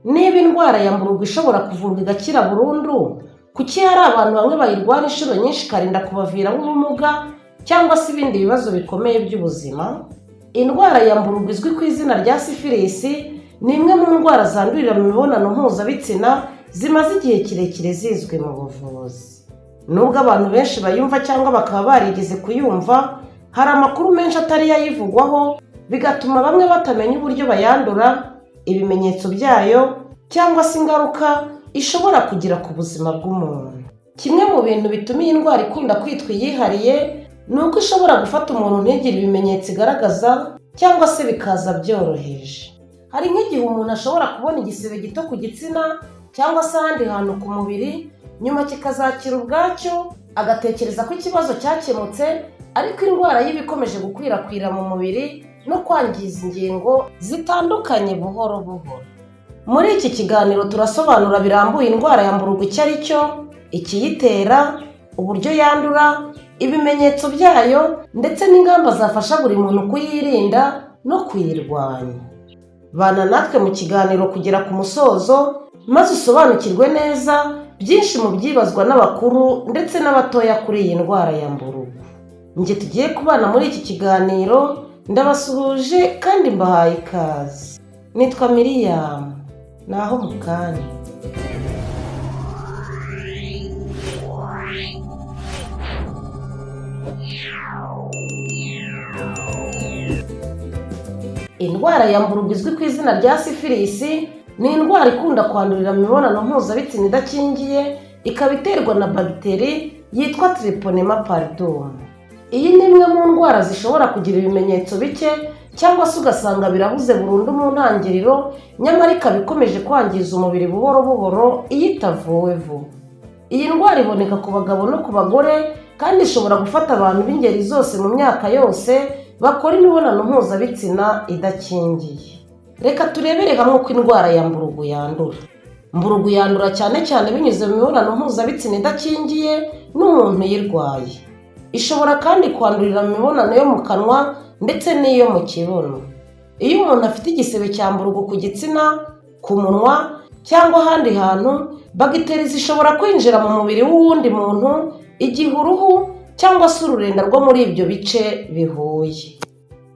Niba indwara ya mburugu ishobora kuvurwa igakira burundu, kuki hari abantu bamwe bayirwara inshuro nyinshi ikarinda kubaviramo ubumuga cyangwa se ibindi bibazo bikomeye by'ubuzima? Indwara ya mburugu izwi ku izina rya sifilisi ni imwe mu ndwara zandurira mu mibonano mpuzabitsina zimaze igihe kirekire zizwi mu buvuzi. Nubwo abantu benshi bayumva cyangwa bakaba barigeze kuyumva, hari amakuru menshi atari yayivugwaho, bigatuma bamwe batamenya uburyo bayandura, ibimenyetso byayo cyangwa se ingaruka ishobora kugira ku buzima bw'umuntu. Kimwe mu bintu bituma iyi ndwara ikunda kwitwa iyihariye ni uko ishobora gufata umuntu ntigire ibimenyetso igaragaza cyangwa se bikaza byoroheje. Hari nk'igihe umuntu ashobora kubona igisebe gito ku gitsina cyangwa se ahandi hantu ku mubiri, nyuma kikazakira ubwacyo agatekereza ko ikibazo cyakemutse, ariko indwara yiba ikomeje gukwirakwira mu mubiri no kwangiza ingingo zitandukanye buhoro buhoro. Muri iki kiganiro turasobanura birambuye indwara ya mburugu icyo ari cyo, ikiyitera, uburyo yandura, ibimenyetso byayo ndetse n'ingamba zafasha buri muntu kuyirinda no kuyirwanya. Bana natwe mu kiganiro kugera ku musozo, maze usobanukirwe neza byinshi mu byibazwa n'abakuru ndetse n'abatoya kuri iyi ndwara ya mburugu. Njye tugiye kubana muri iki kiganiro, ndabasuhuje kandi mbahaye ikaze. Nitwa Miriam, naho mu kanya. Indwara ya mburugu izwi ku izina rya sifilisi ni indwara ikunda kwandurira mu mibonano mpuzabitsina idakingiye, ikaba iterwa na bagiteri yitwa Treponema pallidum. Iyi ni imwe mu ndwara zishobora kugira ibimenyetso bike cyangwa se ugasanga birabuze burundu mu ntangiriro, nyamara ikaba ikomeje kwangiza umubiri buhoro buhoro iyo itavuwe vuba. Iyi ndwara iboneka ku bagabo no ku bagore kandi ishobora gufata abantu b'ingeri zose mu myaka yose bakora imibonano mpuzabitsina idakingiye. Reka turebere hamwe uko indwara ya mburugu yandura. Mburugu yandura cyane cyane binyuze mu mibonano mpuzabitsina idakingiye n'umuntu uyirwaye. Ishobora kandi kwandurira mu mibonano yo mu kanwa ndetse n'iyo mu kibuno. Iyo umuntu afite igisebe cya mburugu ku gitsina, ku munwa cyangwa ahandi hantu, bagiteri zishobora kwinjira mu mubiri w'uwundi muntu igihe uruhu cyangwa se ururenda rwo muri ibyo bice bihuye.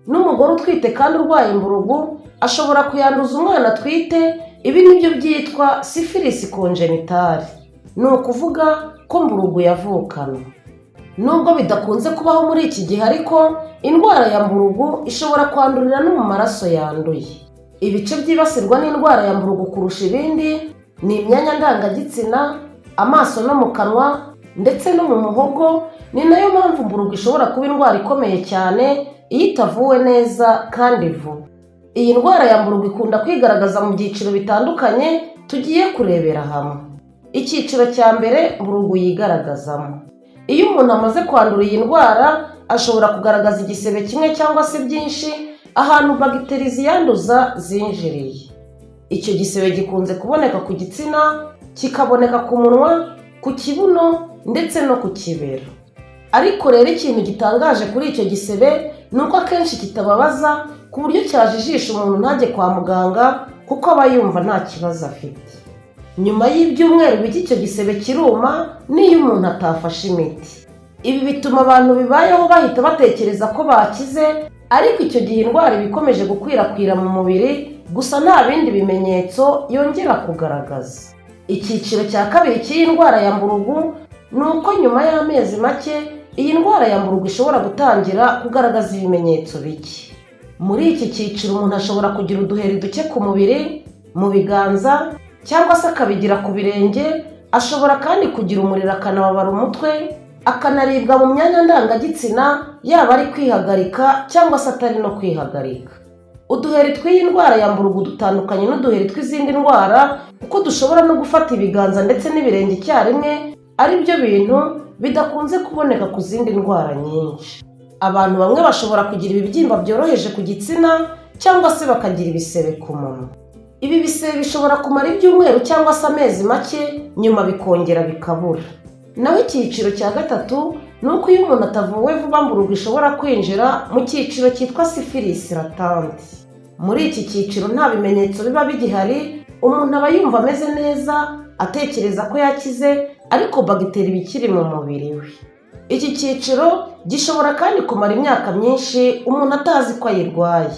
N'umugore utwite kandi urwaye mburugu ashobora kuyanduza umwana atwite. Ibi nibyo byitwa sifilisi konjenitali, ni ukuvuga ko mburugu yavukana. Nubwo bidakunze kubaho muri iki gihe, ariko indwara ya mburugu ishobora kwandurira no mu maraso yanduye. Ibice byibasirwa n'indwara ya mburugu kurusha ibindi ni imyanya ndangagitsina, amaso no mu kanwa ndetse no mu muhogo. Ni nayo mpamvu mburugu ishobora kuba indwara ikomeye cyane iyo itavuwe neza kandi vuba. Iyi ndwara ya mburugu ikunda kwigaragaza mu byiciro bitandukanye tugiye kurebera hamwe. Icyiciro cya mbere mburugu yigaragazamo. Iyo umuntu amaze kwandura iyi ndwara, ashobora kugaragaza igisebe kimwe cyangwa se byinshi ahantu bagiteri ziyanduza zinjiriye. Icyo gisebe gikunze kuboneka ku gitsina, kikaboneka ku munwa, ku kibuno ndetse no ku kibero. Ariko rero ikintu gitangaje kuri icyo gisebe ni uko akenshi kitababaza, ku buryo cyajijisha umuntu ntajye kwa muganga kuko aba yumva nta kibazo afite. Nyuma y'ibyumweru bike icyo gisebe kiruma n'iyo umuntu atafashe imiti. Ibi bituma abantu bibayeho bahita batekereza ko bakize, ariko icyo gihe indwara iba ikomeje gukwirakwira mu mubiri, gusa nta bindi bimenyetso yongera kugaragaza. Icyiciro cya kabiri cy'iyi ndwara ya mburugu ni uko nyuma y'amezi make iyi ndwara ya mburugu ishobora gutangira kugaragaza ibimenyetso bike. Muri iki cyiciro umuntu ashobora kugira uduheri duke ku mubiri, mu biganza cyangwa se akabigira ku birenge. Ashobora kandi kugira umuriro, akanababara umutwe, akanaribwa mu myanya ndangagitsina, yaba ari kwihagarika cyangwa se atari no kwihagarika. Uduheri tw'iyi ndwara ya mburugu dutandukanye n'uduheri tw'izindi ndwara kuko dushobora no gufata ibiganza ndetse n'ibirenge icyarimwe, ari byo bintu bidakunze kuboneka ku zindi ndwara nyinshi. Abantu bamwe bashobora kugira ibibyimba byoroheje ku gitsina cyangwa se bakagira ibisebe ku munwa. Ibi bisebe bishobora kumara ibyumweru cyangwa se amezi make, nyuma bikongera bikabura. Naho icyiciro cya gatatu ni uko iyo umuntu atavuwe vuba mburugu ishobora kwinjira mu cyiciro cyitwa sifilisi latente. Muri iki cyiciro nta bimenyetso biba bigihari, umuntu aba yumva ameze neza, atekereza ko yakize, ariko bagiteri iba ikiri mu mubiri we. Iki cyiciro gishobora kandi kumara imyaka myinshi umuntu atazi ko ayirwaye.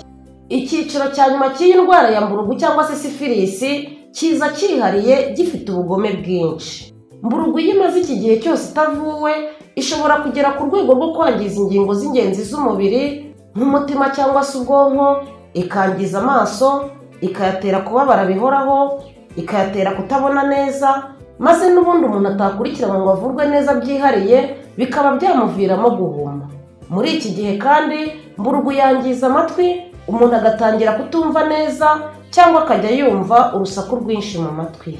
Icyiciro cya nyuma cy'iyi ndwara ya mburugu cyangwa se sifilisi kiza cyihariye gifite ubugome bwinshi. Mburugu iyo imaze iki gihe cyose itavuwe ishobora kugera ku rwego rwo kwangiza ingingo z'ingenzi z'umubiri nk'umutima cyangwa se ubwonko, ikangiza amaso, ikayatera kubabara bihoraho, ikayatera kutabona neza, maze n'ubundi umuntu atakurikiranwa ngo avurwe neza byihariye bikaba byamuviramo guhuma. Muri iki gihe kandi mburugu yangiza amatwi, umuntu agatangira kutumva neza cyangwa akajya yumva urusaku rwinshi mu matwi.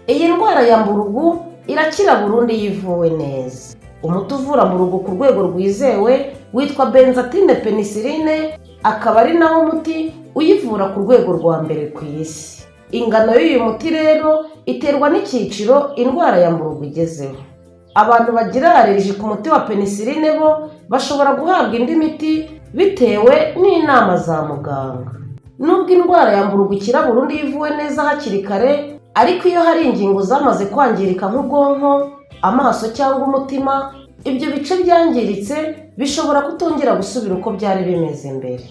Iyi ndwara ya mburugu irakira burundu iyo ivuwe neza. Umuti uvura mburugu ku rwego rwizewe witwa benzatine penisiline, akaba ari nawo muti uyivura ku rwego rwa mbere ku isi. Ingano y'uyu muti rero iterwa n'icyiciro indwara ya mburugu igezeho. Abantu bagira aleriji ku muti wa penisiline bo bashobora guhabwa indi miti bitewe n'inama za muganga. Nubwo indwara ya mburugu ikira burundu iyo ivuwe neza hakiri kare, ariko iyo hari ingingo zamaze kwangirika nk'ubwonko, amaso cyangwa umutima, ibyo bice byangiritse bishobora kutongera gusubira uko byari bimeze mbere.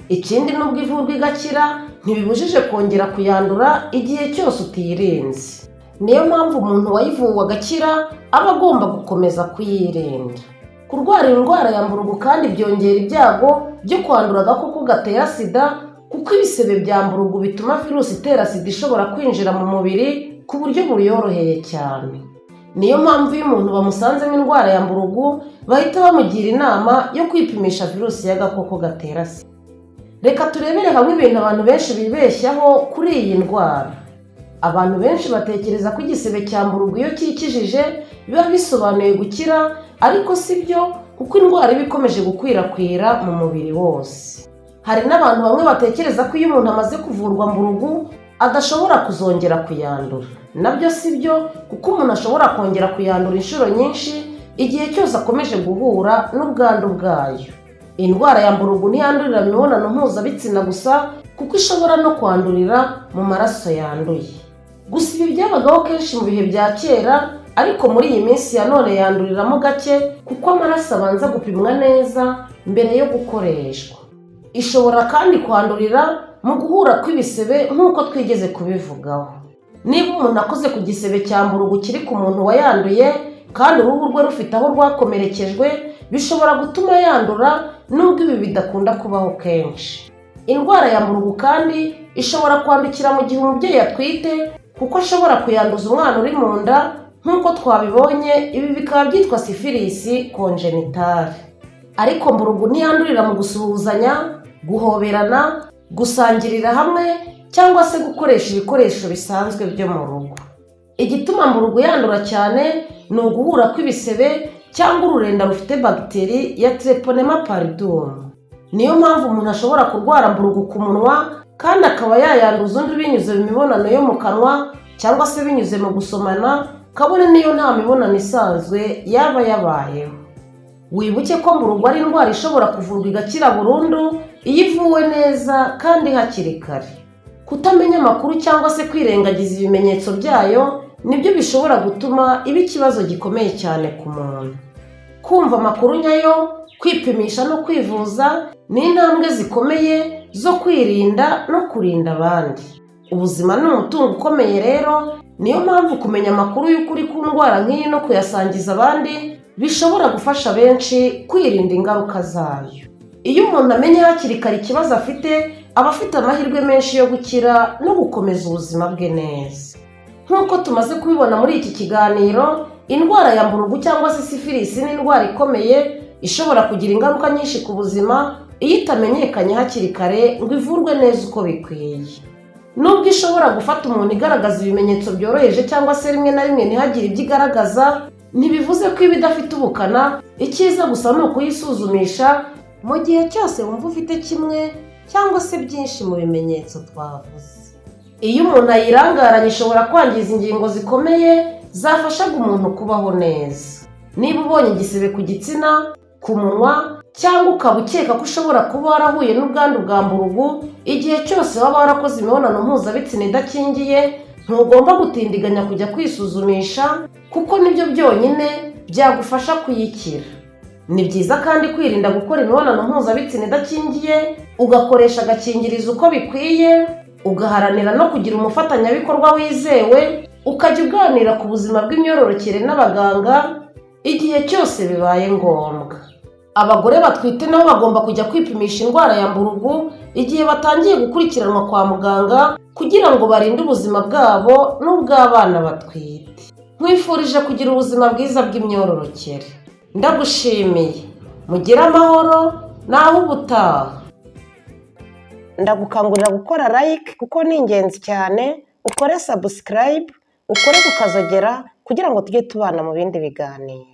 Ikindi nubwo ivurwa igakira, ntibibujije kongera kuyandura igihe cyose utirinze. Niyo mpamvu umuntu wayivuwe agakira aba agomba gukomeza kuyirinda. Kurwara indwara ya mburugu kandi byongera ibyago byo kwandura agakoko gatera sida, kuko ibisebe bya mburugu bituma virusi itera sida ishobora kwinjira mu mubiri ku buryo buyoroheye cyane. Niyo mpamvu iyo umuntu bamusanzemo indwara ya mburugu bahita bamugira inama yo kwipimisha virusi y'agakoko gatera sida. Reka turebere hamwe ibintu abantu benshi bibeshyaho kuri iyi ndwara. Abantu benshi batekereza ko igisebe cya mburugu iyo cyikijije biba bisobanuye gukira, ariko si byo, kuko indwara iba ikomeje gukwirakwira mu mubiri wose. Hari n'abantu bamwe batekereza ko iyo umuntu amaze kuvurwa mburugu adashobora kuzongera kuyandura. Nabyo si byo, kuko umuntu ashobora kongera kuyandura inshuro nyinshi igihe cyose akomeje guhura n'ubwandu bwayo. Indwara ya mburugu ntiyandurira mu mibonano mpuzabitsina gusa, kuko ishobora no kwandurira mu maraso yanduye. Gusa ibi byabagaho kenshi mu bihe bya kera, ariko muri iyi minsi ya none yanduriramo gake, kuko amaraso abanza gupimwa neza mbere yo gukoreshwa. Ishobora kandi kwandurira mu guhura kw'ibisebe nk'uko twigeze kubivugaho. Niba umuntu akoze ku gisebe cya mburugu kiri ku muntu wayanduye kandi uruhu rwe rufite aho rwakomerekejwe, bishobora gutuma yandura, nubwo ibi bidakunda kubaho kenshi. Indwara ya mburugu kandi ishobora kwandukira mu gihe umubyeyi atwite, kuko ashobora kuyanduza umwana uri mu nda nk'uko twabibonye. Ibi bikaba byitwa sifilisi konjenitale. Ariko mburugu ntiyandurira mu gusuhuzanya, guhoberana, gusangirira hamwe cyangwa se gukoresha ibikoresho bisanzwe byo mu rugo. Igituma mburugu yandura cyane ni uguhura kw'ibisebe cyangwa ururenda rufite bagiteri ya treponema pallidum. Niyo mpamvu umuntu ashobora kurwara mburugu ku munwa kandi akaba yayanduza undi binyuze mu mibonano yo mu kanwa cyangwa se binyuze mu gusomana, kabone niyo nta mibonano isanzwe yaba yabayeho. Wibuke ko mburugu ari indwara ishobora kuvurwa igakira burundu iyo ivuwe neza kandi hakiri kare. Kutamenya amakuru cyangwa se kwirengagiza ibimenyetso byayo nibyo bishobora gutuma iba ikibazo gikomeye cyane ku muntu. Kumva amakuru nyayo, kwipimisha no kwivuza ni intambwe zikomeye zo kwirinda no kurinda abandi. Ubuzima ni umutungo ukomeye rero, niyo mpamvu kumenya amakuru y'ukuri ku ndwara nk'iyi no kuyasangiza abandi bishobora gufasha benshi kwirinda ingaruka zayo. Iyo umuntu amenye hakiri kare ikibazo afite, aba afite amahirwe menshi yo gukira no gukomeza ubuzima bwe neza. Nk'uko tumaze kubibona muri iki kiganiro, indwara ya mburugu cyangwa se sifilisi ni indwara ikomeye ishobora kugira ingaruka nyinshi ku buzima iyo itamenyekanye hakiri kare ngo ivurwe neza uko bikwiye. Nubwo ishobora gufata umuntu igaragaza ibimenyetso byoroheje cyangwa se rimwe na rimwe ntihagire ibyo igaragaza, ntibivuze ko iba idafite ubukana. Icyiza gusa ni ukuyisuzumisha mu gihe cyose wumva ufite kimwe cyangwa se byinshi mu bimenyetso twavuze. Iyo umuntu ayirangaranye ishobora kwangiza ingingo zikomeye zafashaga umuntu kubaho neza. Niba ubonye igisebe ku gitsina, ku munwa cyangwa ukaba ukeka ko ushobora kuba warahuye n'ubwandu bwa mburugu, igihe cyose waba warakoze imibonano mpuzabitsina idakingiye ntugomba gutindiganya kujya kwisuzumisha kuko nibyo byonyine byagufasha kuyikira. Ni byiza kandi kwirinda gukora imibonano mpuzabitsina idakingiye, ugakoresha agakingirizo uko bikwiye, ugaharanira no kugira umufatanyabikorwa wizewe, ukajya uganira ku buzima bw'imyororokere n'abaganga igihe cyose bibaye ngombwa. Abagore batwite nabo bagomba kujya kwipimisha indwara ya mburugu igihe batangiye gukurikiranwa kwa muganga kugira ngo barinde ubuzima bwabo n'ubw'abana batwite. Nkwifurije kugira ubuzima bwiza bw'imyororokere. Ndagushimiye. Mugire amahoro naho ubutaha. Ndagukangurira gukora like kuko ni ingenzi cyane, ukore subscribe, ukore kukazogera kugira ngo tujye tubana mu bindi biganiro.